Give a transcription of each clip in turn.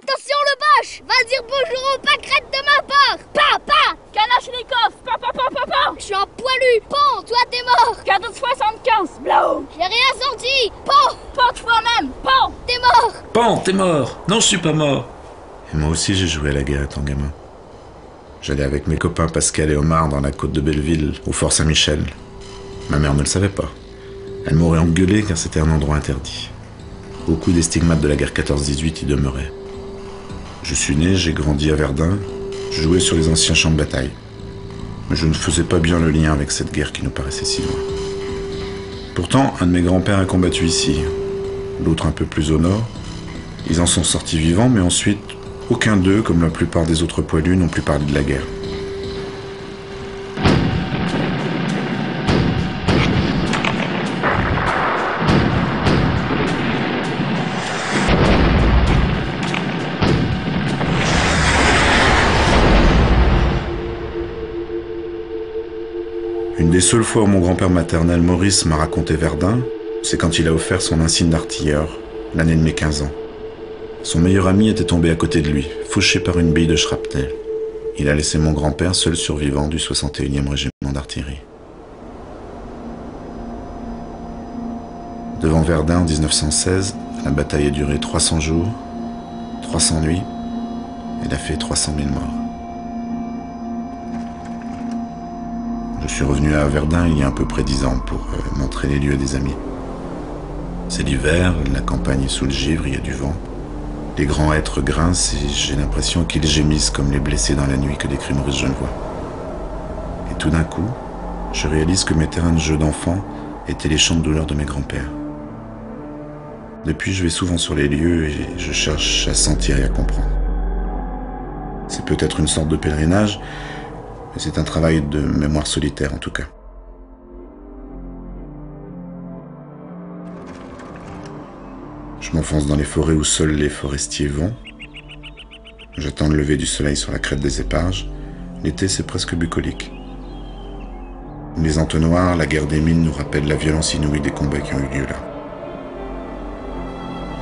Attention le Boche! Va dire bonjour aux pâquerettes de ma part! Pa! Kalachnikov! Pa! Je suis un poilu! Pan, toi t'es mort! Cadeau de 75! Blow! J'ai rien senti! Pan! Pan toi-même! Pan! T'es mort! Pan, t'es mort! Non, je suis pas mort! Et moi aussi j'ai joué à la guerre étant gamin. J'allais avec mes copains Pascal et Omar dans la côte de Belleville, au Fort Saint-Michel. Ma mère ne le savait pas. Elle m'aurait engueulé car c'était un endroit interdit. Beaucoup des stigmates de la guerre 14-18 y demeuraient. Je suis né, j'ai grandi à Verdun, je jouais sur les anciens champs de bataille. Mais je ne faisais pas bien le lien avec cette guerre qui nous paraissait si loin. Pourtant, un de mes grands-pères a combattu ici, l'autre un peu plus au nord. Ils en sont sortis vivants, mais ensuite, aucun d'eux, comme la plupart des autres poilus, n'ont plus parlé de la guerre. Une des seules fois où mon grand-père maternel Maurice m'a raconté Verdun, c'est quand il a offert son insigne d'artilleur, l'année de mes 15 ans. Son meilleur ami était tombé à côté de lui, fauché par une bille de shrapnel. Il a laissé mon grand-père seul survivant du 61e régiment d'artillerie. Devant Verdun en 1916, la bataille a duré 300 jours, 300 nuits, et a fait 300 000 morts. Je suis revenu à Verdun il y a à peu près 10 ans pour montrer les lieux à des amis. C'est l'hiver, la campagne est sous le givre, il y a du vent. Les grands hêtres grincent et j'ai l'impression qu'ils gémissent comme les blessés dans la nuit que décrit Maurice Genevoix. Et tout d'un coup, je réalise que mes terrains de jeu d'enfant étaient les champs de douleur de mes grands-pères. Depuis, je vais souvent sur les lieux et je cherche à sentir et à comprendre. C'est peut-être une sorte de pèlerinage, mais c'est un travail de mémoire solitaire en tout cas. Je m'enfonce dans les forêts où seuls les forestiers vont. J'attends le lever du soleil sur la crête des éparges. L'été, c'est presque bucolique. Les entonnoirs, la guerre des mines nous rappellent la violence inouïe des combats qui ont eu lieu là.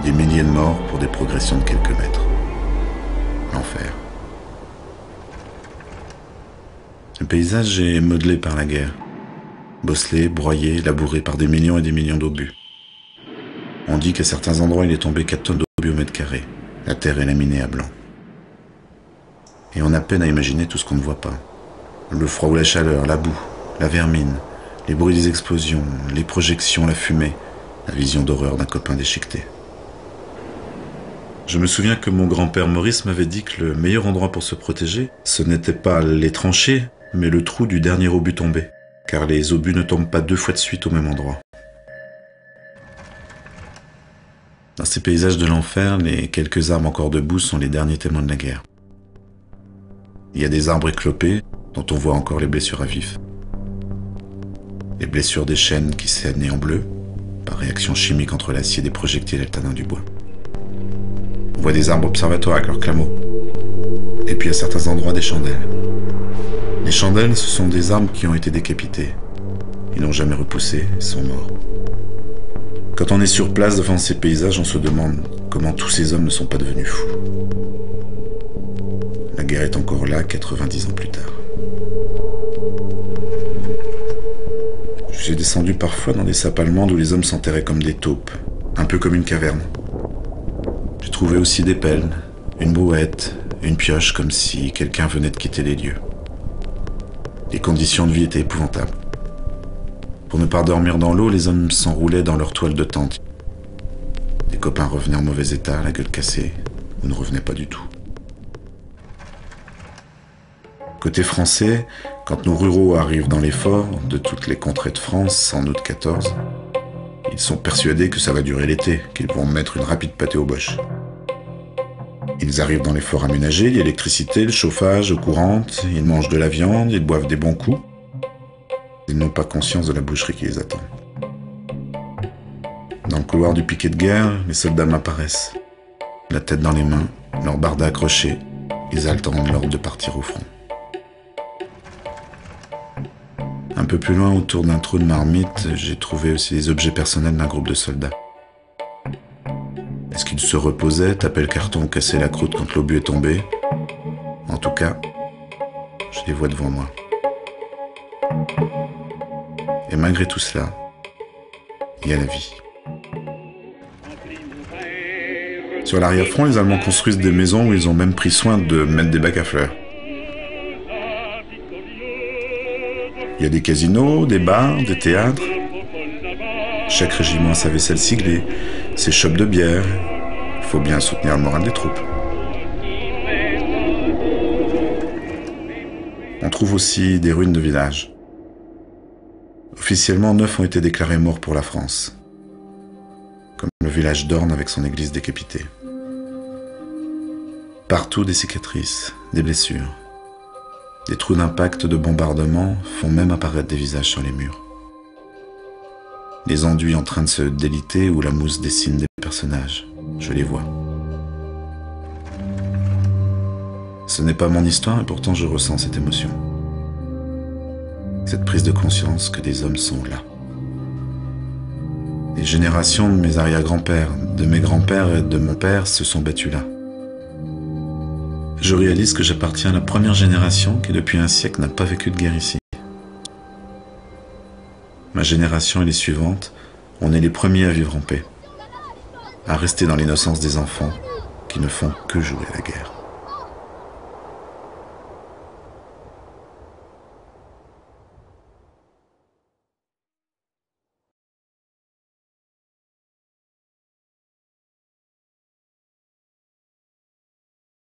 Des milliers de morts pour des progressions de quelques mètres. L'enfer. Le paysage est modelé par la guerre. Bosselé, broyé, labouré par des millions et des millions d'obus. On dit qu'à certains endroits, il est tombé 4 tonnes d'obus au mètre carré. La terre est laminée à blanc. Et on a peine à imaginer tout ce qu'on ne voit pas. Le froid ou la chaleur, la boue, la vermine, les bruits des explosions, les projections, la fumée, la vision d'horreur d'un copain déchiqueté. Je me souviens que mon grand-père Maurice m'avait dit que le meilleur endroit pour se protéger, ce n'était pas les tranchées, mais le trou du dernier obus tombé, car les obus ne tombent pas 2 fois de suite au même endroit. Dans ces paysages de l'enfer, les quelques arbres encore debout sont les derniers témoins de la guerre. Il y a des arbres éclopés, dont on voit encore les blessures à vif. Les blessures des chênes qui saignent en bleu, par réaction chimique entre l'acier des projectiles et le tanin du bois. On voit des arbres observatoires avec leurs clameaux. Et puis à certains endroits, des chandelles. Les chandelles, ce sont des arbres qui ont été décapités. Ils n'ont jamais repoussé, ils sont morts. Quand on est sur place devant ces paysages, on se demande comment tous ces hommes ne sont pas devenus fous. La guerre est encore là 90 ans plus tard. Je suis descendu parfois dans des sapes allemandes où les hommes s'enterraient comme des taupes, un peu comme une caverne. J'ai trouvé aussi des pelles, une brouette, une pioche, comme si quelqu'un venait de quitter les lieux. Les conditions de vie étaient épouvantables. Pour ne pas dormir dans l'eau, les hommes s'enroulaient dans leur toile de tente. Des copains revenaient en mauvais état, la gueule cassée, ou ne revenaient pas du tout. Côté français, quand nos ruraux arrivent dans les forts de toutes les contrées de France en août 14, ils sont persuadés que ça va durer l'été, qu'ils vont mettre une rapide pâtée aux boches. Ils arrivent dans les forts aménagés, il y a l'électricité, le chauffage, eau courante, ils mangent de la viande, ils boivent des bons coups. Ils n'ont pas conscience de la boucherie qui les attend. Dans le couloir du piquet de guerre, les soldats m'apparaissent. La tête dans les mains, leurs bardes accrochées, ils attendent l'ordre de partir au front. Un peu plus loin, autour d'un trou de marmite, j'ai trouvé aussi des objets personnels d'un groupe de soldats. Est-ce qu'ils se reposait, tapait le carton, cassait la croûte quand l'obus est tombé. En tout cas, je les vois devant moi. Et malgré tout cela, il y a la vie. Sur l'arrière-front, les Allemands construisent des maisons où ils ont même pris soin de mettre des bacs à fleurs. Il y a des casinos, des bars, des théâtres. Chaque régiment a sa vaisselle siglée, ses chopes de bière. Il faut bien soutenir le moral des troupes. On trouve aussi des ruines de villages. Officiellement, 9 ont été déclarés morts pour la France. Comme le village d'Orne avec son église décapitée. Partout des cicatrices, des blessures. Des trous d'impact de bombardement font même apparaître des visages sur les murs. Les enduits en train de se déliter où la mousse dessine des personnages. Je les vois. Ce n'est pas mon histoire et pourtant je ressens cette émotion. Cette prise de conscience que des hommes sont là. Les générations de mes arrière-grands-pères, de mes grands-pères et de mon père se sont battus là. Je réalise que j'appartiens à la première génération qui depuis un siècle n'a pas vécu de guerre ici. Ma génération et les suivantes, on est les premiers à vivre en paix, à rester dans l'innocence des enfants qui ne font que jouer à la guerre.